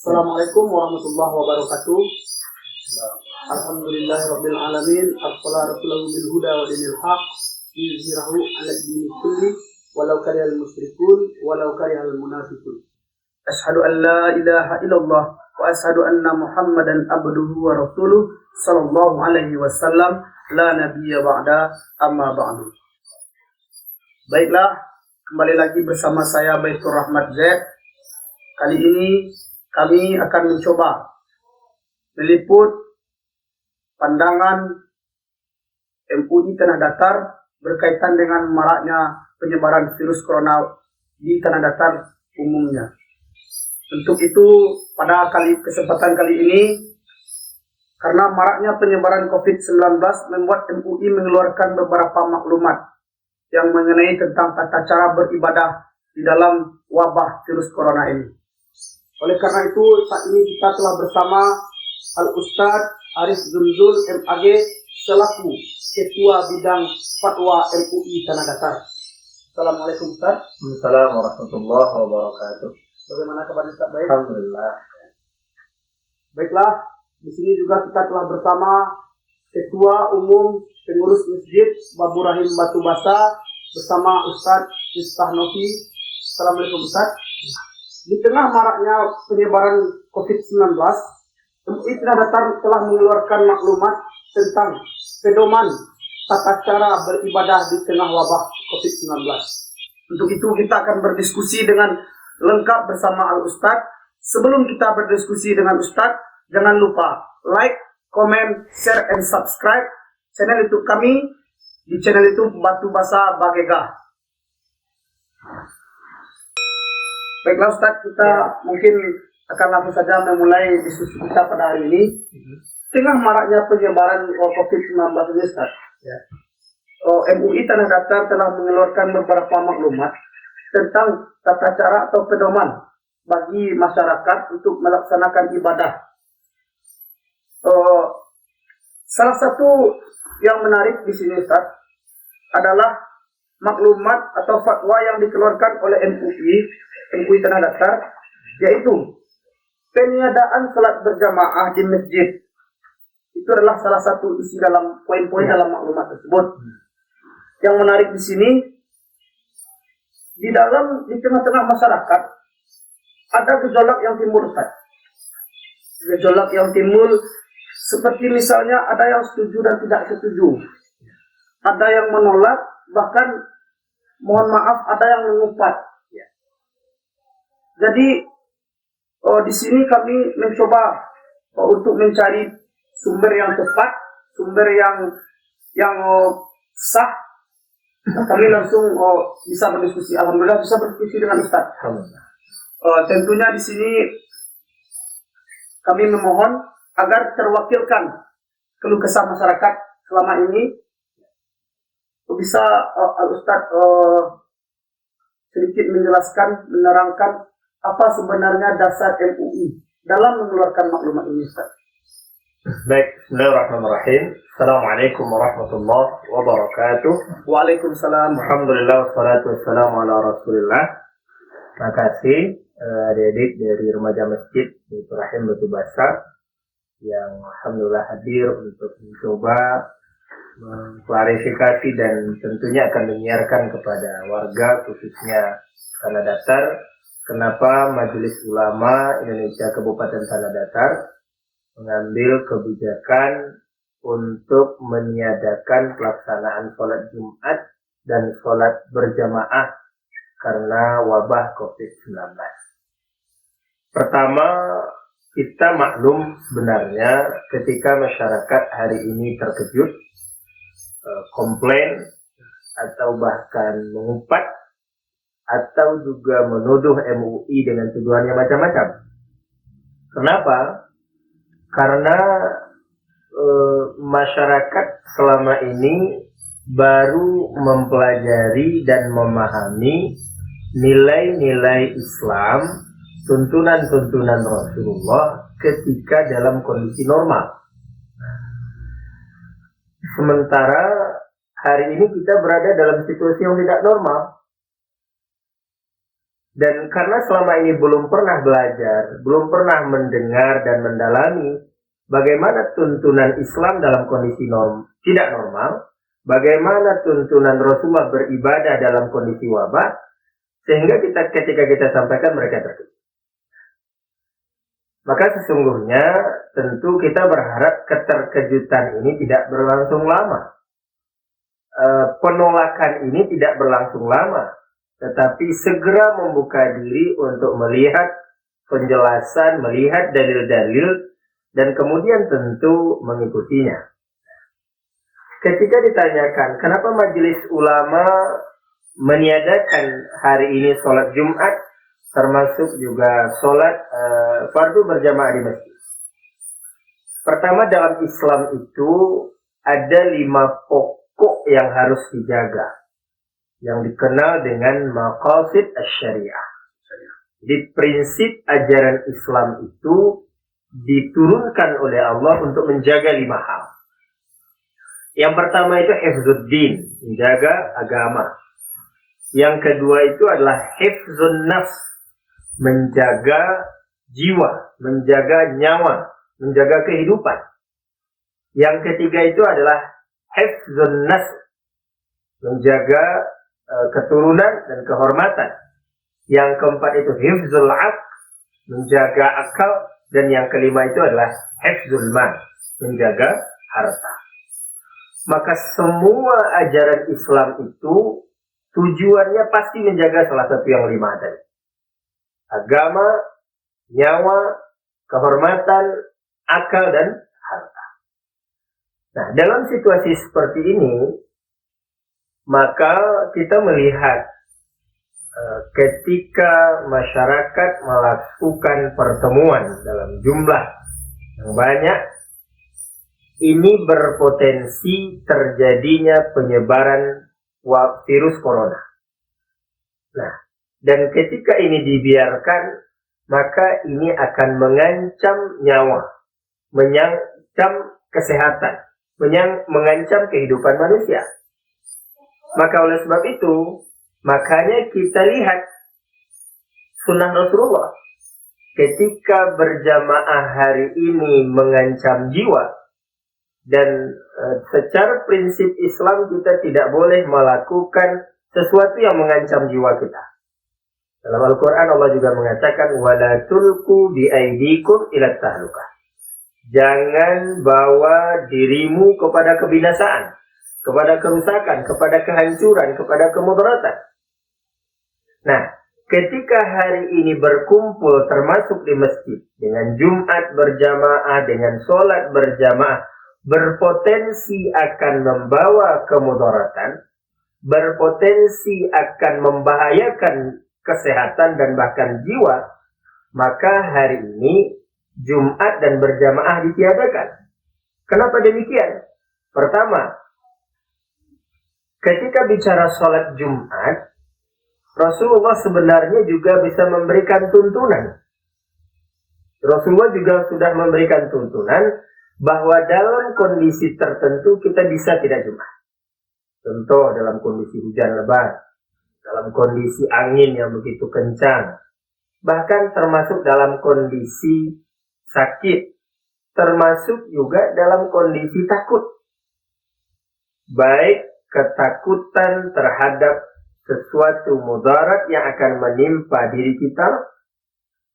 Assalamualaikum warahmatullahi wabarakatuh. Alhamdulillahirabbil alamin. Arsalallahu bil huda wa dinil haq yuzhirahu 'ala dini kulli walau karihal musyrikun walau karihal munafiqun. Asyhadu an la ilaha illallah wa asyhadu anna Muhammadan abduhu wa rasuluh sallallahu alaihi wasallam la nabiyya ba'da amma ba'du. Baiklah, kembali lagi bersama saya Baitur Rahmat Z. Kali ini kami akan mencoba meliput pandangan MUI Tanah Datar berkaitan dengan maraknya penyebaran virus corona di Tanah Datar umumnya. Untuk itu, pada kesempatan kali ini, karena maraknya penyebaran COVID-19 membuat MUI mengeluarkan beberapa maklumat yang mengenai tentang tata cara beribadah di dalam wabah virus corona ini. Oleh karena itu, saat ini kita telah bersama Al-Ustadz Arif Zunzul MAG selaku Ketua Bidang Fatwa MUI Tanah Datar. Assalamualaikum Ustaz. Assalamualaikum warahmatullahi wabarakatuh. Bagaimana kabar Ustaz? Baik? Alhamdulillah. Baiklah, di sini juga kita telah bersama Ketua Umum Pengurus Masjid Babu Rahim Batu Basa bersama Ustadz Miftah Novi. Assalamualaikum Ustaz. Di tengah maraknya penyebaran COVID-19, MUI Tanah Datar telah mengeluarkan maklumat tentang pedoman tata cara beribadah di tengah wabah COVID-19. Untuk itu kita akan berdiskusi dengan lengkap bersama Al-Ustadz. Sebelum kita berdiskusi dengan Ustadz, jangan lupa like, comment, share, and subscribe channel YouTube kami di channel YouTube Batu Basa Bagega. Baiklah Ustaz, kita mungkin akan langsung saja memulai diskusi kita pada hari ini. Tengah maraknya penyebaran COVID-19 ini Ustaz, MUI Tanah Datar telah mengeluarkan beberapa maklumat tentang tata cara atau pedoman bagi masyarakat untuk melaksanakan ibadah. Salah satu yang menarik di sini Ustaz adalah maklumat atau fatwa yang dikeluarkan oleh MUI Tanah Datar, yaitu peniadaan salat berjamaah di masjid. Itu adalah salah satu isi dalam poin-poin dalam maklumat tersebut. Yang menarik di sini, di tengah-tengah masyarakat ada gejolak yang timbul Ustaz. Gejolak yang timbul seperti misalnya ada yang setuju dan tidak setuju. Ada yang menolak, bahkan mohon maaf ada yang mengumpat. Jadi di sini kami mencoba untuk mencari sumber yang tepat, sumber yang sah. Kami langsung bisa berdiskusi. Alhamdulillah bisa berdiskusi dengan Ustaz. Tentunya di sini kami memohon agar terwakilkan keluh kesah masyarakat selama ini. Bisa Al-Ustaz sedikit menjelaskan, menerangkan apa sebenarnya dasar MUI dalam mengeluarkan maklumat ini Ustaz. Baik, bismillahirrahmanirrahim. Assalamualaikum warahmatullahi wabarakatuh. Waalaikumsalam. Alhamdulillah wassalatu wassalamu ala rasulillah. Terima kasih adik-adik dari remaja masjid Batur Rahim Batu Basa yang alhamdulillah hadir untuk mencoba mengklarifikasi dan tentunya akan menyiarkan kepada warga khususnya Tanah Datar kenapa Majelis Ulama Indonesia Kabupaten Tanah Datar mengambil kebijakan untuk meniadakan pelaksanaan sholat Jumat dan sholat berjamaah karena wabah COVID-19. Pertama, kita maklum sebenarnya ketika masyarakat hari ini terkejut, komplain, atau bahkan mengumpat, atau juga menuduh MUI dengan tuduhan yang macam-macam. Kenapa? Karena masyarakat selama ini baru mempelajari dan memahami nilai-nilai Islam, tuntunan-tuntunan Rasulullah ketika dalam kondisi normal. Sementara hari ini kita berada dalam situasi yang tidak normal. Dan karena selama ini belum pernah belajar, belum pernah mendengar dan mendalami bagaimana tuntunan Islam dalam kondisi tidak normal, bagaimana tuntunan Rasulullah beribadah dalam kondisi wabah, sehingga ketika kita sampaikan mereka terkejut. Maka sesungguhnya tentu kita berharap keterkejutan ini tidak berlangsung lama. Penolakan ini tidak berlangsung lama, tetapi segera membuka diri untuk melihat penjelasan, melihat dalil-dalil, dan kemudian tentu mengikutinya. Ketika ditanyakan kenapa majelis ulama meniadakan hari ini sholat Jumat, termasuk juga sholat fardu berjamaah di masjid. Pertama, dalam Islam itu ada 5 pokok yang harus dijaga, yang dikenal dengan maqasid asy-syariah. Jadi prinsip ajaran Islam itu diturunkan oleh Allah untuk menjaga 5 hal. Yang pertama itu hifzuddin, menjaga agama. Yang kedua itu adalah hifzun nafs, menjaga jiwa, menjaga nyawa, menjaga kehidupan. Yang ketiga itu adalah hifzun nas, menjaga keturunan dan kehormatan. Yang keempat itu hifzul aql, menjaga akal. Dan yang kelima itu adalah hifzul mal, menjaga harta. Maka semua ajaran Islam itu tujuannya pasti menjaga salah satu yang 5 tadi. Agama, nyawa, kehormatan, akal, dan harta. Nah, dalam situasi seperti ini, maka kita melihat ketika masyarakat melakukan pertemuan dalam jumlah yang banyak, ini berpotensi terjadinya penyebaran virus corona. Nah, dan ketika ini dibiarkan, maka ini akan mengancam nyawa, mengancam kesehatan, mengancam kehidupan manusia. Maka oleh sebab itu, makanya kita lihat sunnah Rasulullah. Ketika berjamaah hari ini mengancam jiwa, dan secara prinsip Islam kita tidak boleh melakukan sesuatu yang mengancam jiwa kita. Dalam Al-Quran Allah juga mengatakan وَلَا تُلْقُوا بِأَيْدِيكُمْ إِلَى التَّهْلُكَةِ. Jangan bawa dirimu kepada kebinasaan, kepada kerusakan, kepada kehancuran, kepada kemudaratan. Nah, ketika hari ini berkumpul termasuk di masjid dengan Jumat berjamaah, dengan sholat berjamaah, berpotensi akan membawa kemudaratan, berpotensi akan membahayakan kesehatan dan bahkan jiwa, maka hari ini Jumat dan berjamaah ditiadakan. Kenapa demikian? Pertama, ketika bicara sholat Jumat, Rasulullah sebenarnya juga bisa memberikan tuntunan. Rasulullah juga sudah memberikan tuntunan bahwa dalam kondisi tertentu kita bisa tidak Jumat. Contoh dalam kondisi hujan lebat, dalam kondisi angin yang begitu kencang, bahkan termasuk dalam kondisi sakit, termasuk juga dalam kondisi takut. Baik ketakutan terhadap sesuatu mudarat yang akan menimpa diri kita,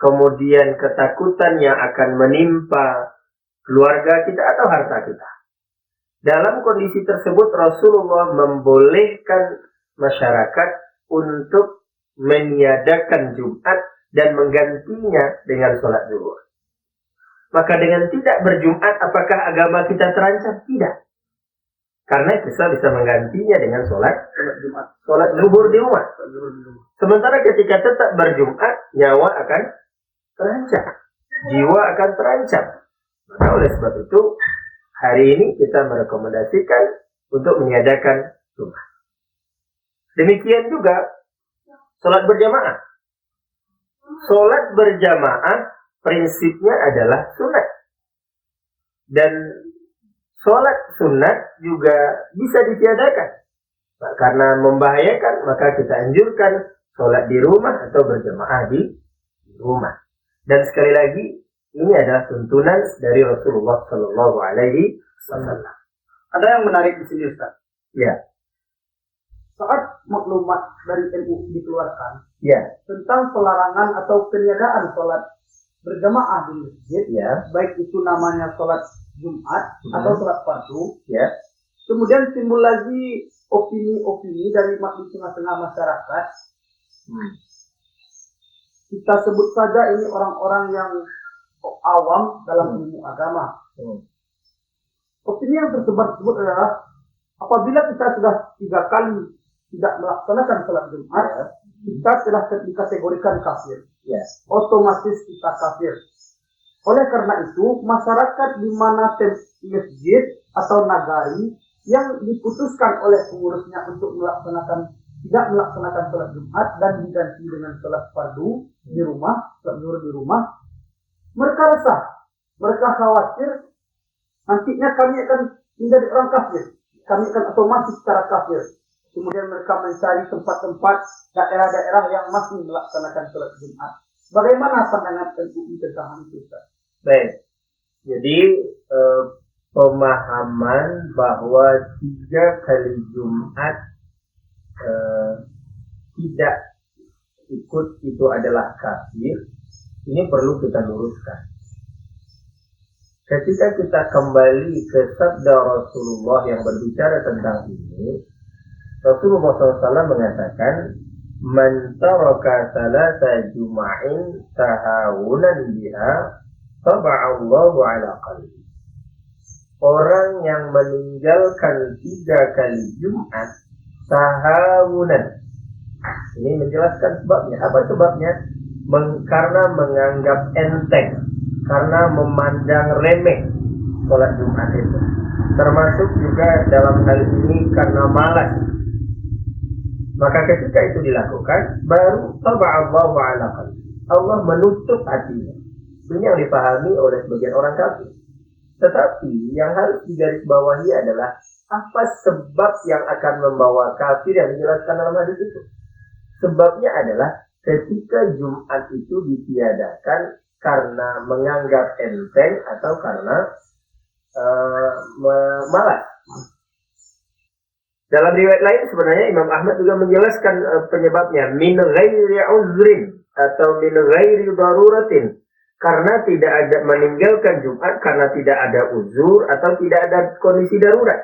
kemudian ketakutan yang akan menimpa keluarga kita atau harta kita. Dalam kondisi tersebut Rasulullah membolehkan masyarakat untuk meniadakan Jumat dan menggantinya dengan sholat zuhur. Maka dengan tidak berjumat, apakah agama kita terancam? Tidak. Karena kita bisa menggantinya dengan sholat Jumat, sholat zuhur di rumah. Sementara ketika tetap berjumat, nyawa akan terancam, jiwa akan terancam. Maka oleh sebab itu, hari ini kita merekomendasikan untuk meniadakan Jumat. Demikian juga sholat berjamaah. Sholat berjamaah prinsipnya adalah sunat. Dan sholat sunat juga bisa ditiadakan. Nah, karena membahayakan, maka kita anjurkan sholat di rumah atau berjamaah di rumah. Dan sekali lagi, ini adalah tuntunan dari Rasulullah Shallallahu Alaihi Wasallam. Ada yang menarik di sini, Ustaz. Ya, Saat maklumat dari MUI dikeluarkan ya, tentang pelarangan atau peniadaan sholat berjamaah di masjid, ya, baik itu namanya sholat Jumat atau sholat fardu, ya, kemudian timbul lagi opini-opini dari di tengah-tengah masyarakat. Kita sebut saja ini orang-orang yang awam dalam ilmu agama. Opini yang tersebar tersebut adalah apabila kita sudah 3 kali tidak melaksanakan sholat Jumat, kita telah dikategorikan kafir. Yes. Otomatis kita kafir. Oleh karena itu, masyarakat di mana masjid atau nagari yang diputuskan oleh pengurusnya untuk tidak melaksanakan sholat Jumat dan diganti dengan sholat fardu di rumah, sholat zuhur di rumah, mereka resah, mereka khawatir nantinya kami akan menjadi orang kafir, kami akan otomatis secara kafir. Kemudian mereka mencari tempat-tempat daerah-daerah yang masih melaksanakan sholat Jumat. Bagaimana pandangan MUI tentang hal itu, Ustaz? Baik. Jadi pemahaman bahwa 3 kali Jumat tidak ikut itu adalah kafir, ini perlu kita luruskan. Ketika kita kembali ke sabda Rasulullah yang berbicara tentang ini, Rasulullah SAW mengatakan, "Man taraka salata jum'in tahawunan biha, taba'allahu ala qalbi." Orang yang meninggalkan 3 kali Jumat tahawunan. Ini menjelaskan sebabnya. Apa sebabnya? Karena menganggap enteng, karena memandang remeh sholat Jumat itu. Termasuk juga dalam hal ini karena malas. Maka ketika itu dilakukan, baru taba'allahu ala qalbi. Allah menutup hatinya. Ini yang dipahami oleh sebagian orang kafir. Tetapi yang harus digarisbawahi adalah apa sebab yang akan membawa kafir yang dijelaskan dalam hadis itu. Sebabnya adalah ketika Jumat itu ditiadakan karena menganggap enteng atau karena malas. Dalam riwayat lain sebenarnya Imam Ahmad juga menjelaskan penyebabnya min ghairi uzrin atau min ghairi daruratin, karena tidak ada meninggalkan Jumat karena tidak ada uzur atau tidak ada kondisi darurat.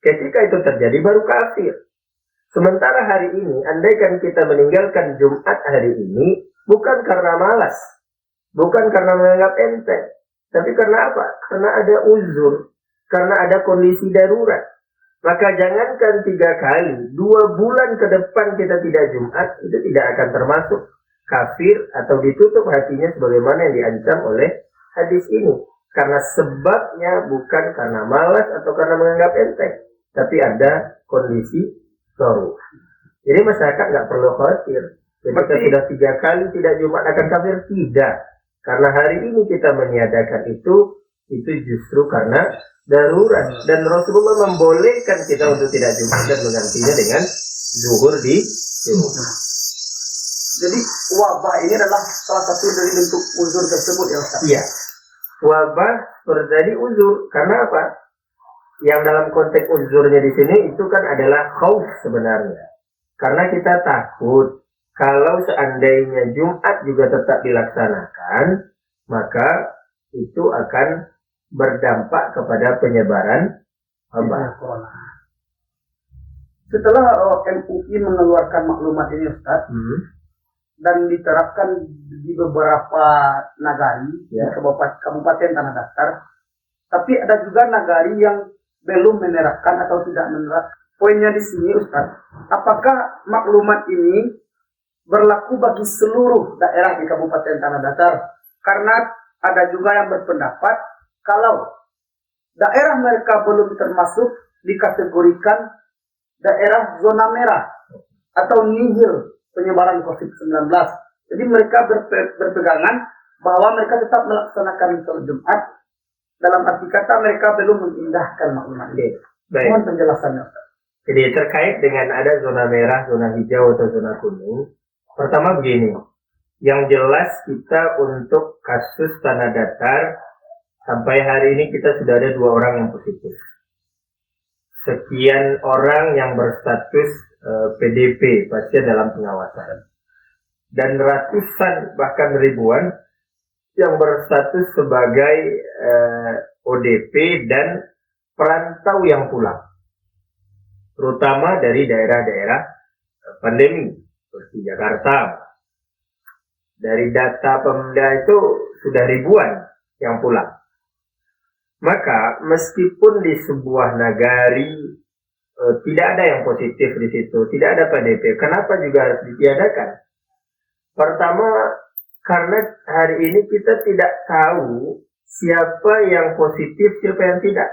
Ketika itu terjadi baru kafir. Sementara hari ini andaikan kita meninggalkan Jumat hari ini bukan karena malas, bukan karena menganggap enteng, tapi karena apa? Karena ada uzur, karena ada kondisi darurat. Maka jangankan 3 kali, 2 bulan ke depan kita tidak Jumat, itu tidak akan termasuk kafir atau ditutup hatinya sebagaimana yang diancam oleh hadis ini. Karena sebabnya bukan karena malas atau karena menganggap enteng, tapi ada kondisi darurat. Jadi masyarakat nggak perlu khawatir. Ketika sudah 3 kali tidak Jumat akan kafir, tidak. Karena hari ini kita meniadakan itu justru karena darurat. Dan Rasulullah membolehkan kita untuk tidak Jumat dan menggantinya dengan zuhur di rumah. Jadi wabah ini adalah salah satu dari bentuk uzur tersebut ya Ustaz? Iya. Wabah terjadi uzur. Karena apa? Yang dalam konteks uzurnya di sini itu kan adalah khauf sebenarnya. Karena kita takut kalau seandainya Jumat juga tetap dilaksanakan, maka itu akan berdampak kepada penyebaran wabah corona. Setelah MUI mengeluarkan maklumat ini Ustaz, dan diterapkan di beberapa nagari, di kabupaten Tanah Datar, tapi ada juga nagari yang belum menerapkan atau tidak menerapkan. Poinnya di sini Ustaz, apakah maklumat ini berlaku bagi seluruh daerah di Kabupaten Tanah Datar? Karena ada juga yang berpendapat kalau daerah mereka belum termasuk dikategorikan daerah zona merah atau nihil penyebaran COVID-19. Jadi mereka berpegangan bahwa mereka tetap melaksanakan sholat Jumat. Dalam arti kata mereka belum mengindahkan maklumat ini. Mohon penjelasannya Ustaz. Jadi terkait dengan ada zona merah, zona hijau atau zona kuning, pertama begini, yang jelas kita untuk kasus tanah datar sampai hari ini kita sudah ada 2 orang yang positif. Sekian orang yang berstatus PDP, pasien dalam pengawasan. Dan ratusan bahkan ribuan yang berstatus sebagai ODP dan perantau yang pulang. Terutama dari daerah-daerah pandemi, seperti Jakarta. Dari data Pemda itu sudah ribuan yang pulang. Maka meskipun di sebuah nagari tidak ada yang positif di situ, tidak ada PDP, kenapa juga harus ditiadakan? Pertama, karena hari ini kita tidak tahu siapa yang positif, siapa yang tidak.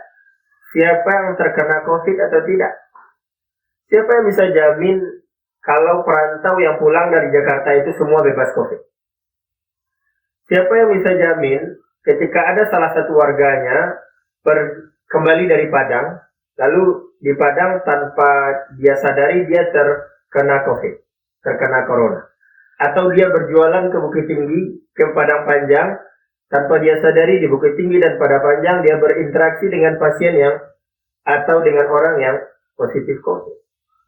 Siapa yang terkena COVID atau tidak. Siapa yang bisa jamin kalau perantau yang pulang dari Jakarta itu semua bebas COVID? Siapa yang bisa jamin ketika ada salah satu warganya kembali dari Padang, lalu di Padang tanpa dia sadari dia terkena COVID, terkena Corona. Atau dia berjualan ke Bukit Tinggi, ke Padang Panjang, tanpa dia sadari di Bukit Tinggi dan Padang Panjang dia berinteraksi dengan pasien yang atau dengan orang yang positif COVID.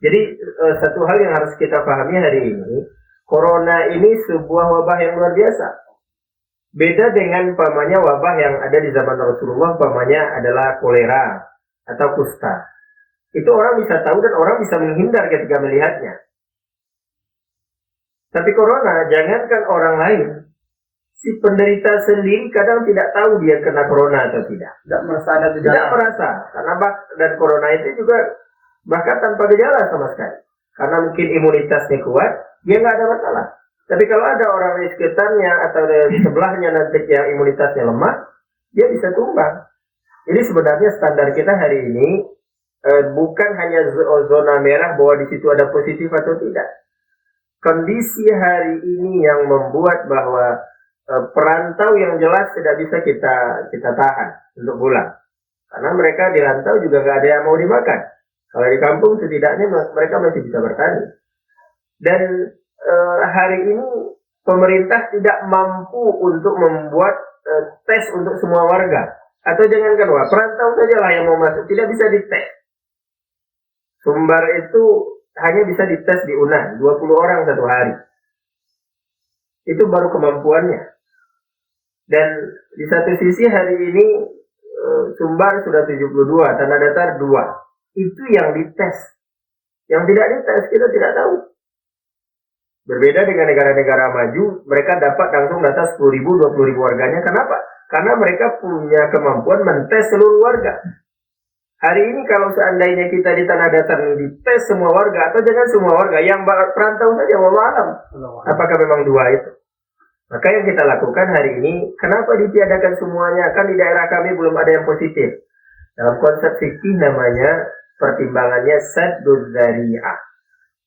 Jadi satu hal yang harus kita pahami hari ini, Corona ini sebuah wabah yang luar biasa. Beda dengan umpamanya wabah yang ada di zaman Rasulullah, umpamanya adalah kolera atau kusta. Itu orang bisa tahu dan orang bisa menghindar ketika melihatnya. Tapi Corona, jangankan orang lain, si penderita sendiri kadang tidak tahu dia kena Corona atau tidak. Tidak merasa ada gejala. Tidak merasa, karena dan Corona itu juga bahkan tanpa gejala sama sekali. Karena mungkin imunitasnya kuat, dia nggak ada masalah. Tapi kalau ada orang di sekitarnya atau di sebelahnya nanti yang imunitasnya lemah, dia bisa tumbang. Jadi sebenarnya standar kita hari ini bukan hanya zona merah bahwa di situ ada positif atau tidak. Kondisi hari ini yang membuat bahwa perantau yang jelas tidak bisa kita tahan untuk pulang. Karena mereka di rantau juga nggak ada yang mau dimakan. Kalau di kampung setidaknya mereka masih bisa bertani. Dan hari ini pemerintah tidak mampu untuk membuat tes untuk semua warga. Atau jangankan perantau sajalah yang mau masuk, tidak bisa dites. Sumbar itu hanya bisa dites di UNAN, 20 orang satu hari. Itu baru kemampuannya. Dan di satu sisi hari ini Sumbar sudah 72, Tanah Datar 2. Itu yang dites. Yang tidak dites kita tidak tahu. Berbeda dengan negara-negara maju, mereka dapat langsung data 10.000, 20.000 warganya. Kenapa? Karena mereka punya kemampuan mentes seluruh warga. Hari ini kalau seandainya kita di Tanah Datar dites semua warga, atau jangan semua warga, yang perantau saja, wallahu alam. Apakah memang 2 itu? Maka yang kita lakukan hari ini, kenapa ditiadakan semuanya? Kan di daerah kami belum ada yang positif. Dalam konsep fikih namanya pertimbangannya sadduz dzari'ah.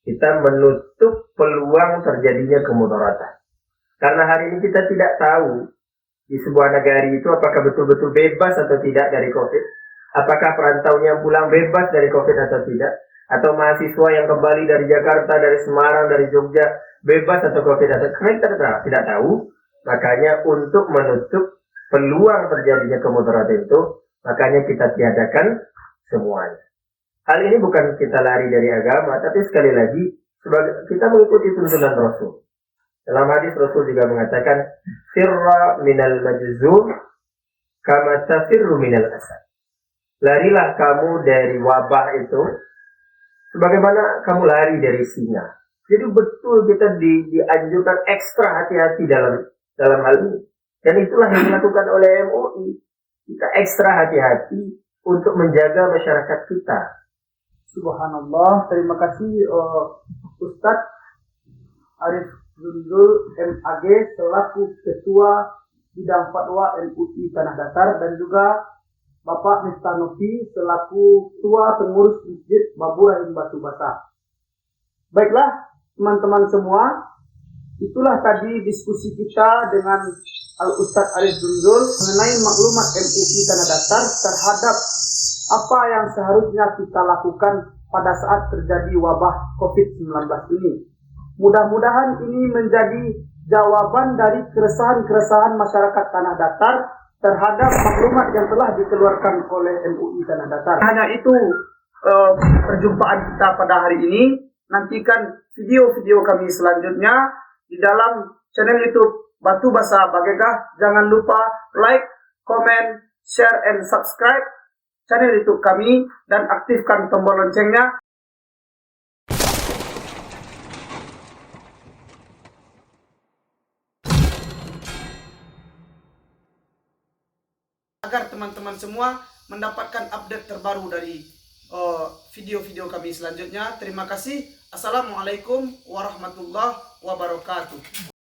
Kita menutup peluang terjadinya kemudaratan. Karena hari ini kita tidak tahu di sebuah negari itu apakah betul-betul bebas atau tidak dari COVID. Apakah perantaunya pulang bebas dari COVID atau tidak. Atau mahasiswa yang kembali dari Jakarta, dari Semarang, dari Jogja bebas atau COVID atau tidak. Karena kita tidak tahu. Makanya untuk menutup peluang terjadinya kemudaratan itu, makanya kita tiadakan semuanya. Hal ini bukan kita lari dari agama, tapi sekali lagi kita mengikuti tuntunan Rasul. Dalam hadis Rasul juga mengatakan, "Firra minal majzum kama tafirru minal asad." Larilah kamu dari wabah itu, sebagaimana kamu lari dari singa. Jadi betul kita dianjurkan ekstra hati-hati dalam hal ini. Dan itulah yang dilakukan oleh MUI. Kita ekstra hati-hati untuk menjaga masyarakat kita. Subhanallah, terima kasih Ustadz Arif Zunzul MAG selaku Ketua Bidang Fatwa MUI Tanah Datar dan juga Bapak Miftah Nofi selaku Ketua Pengurus Masjid Babur Rahim Batu Bata. Baiklah teman-teman semua, itulah tadi diskusi kita dengan Al-Ustadz Arif Zunzul mengenai maklumat MUI Tanah Datar terhadap apa yang seharusnya kita lakukan pada saat terjadi wabah COVID-19 ini. Mudah-mudahan ini menjadi jawaban dari keresahan-keresahan masyarakat Tanah Datar terhadap maklumat yang telah dikeluarkan oleh MUI Tanah Datar. Hanya itu perjumpaan kita pada hari ini. Nantikan video-video kami selanjutnya di dalam channel YouTube Batu Basa Bagegah. Jangan lupa like, comment, share, and subscribe channel YouTube kami dan aktifkan tombol loncengnya agar teman-teman semua mendapatkan update terbaru dari video-video kami selanjutnya. Terima kasih. Assalamualaikum warahmatullahi wabarakatuh.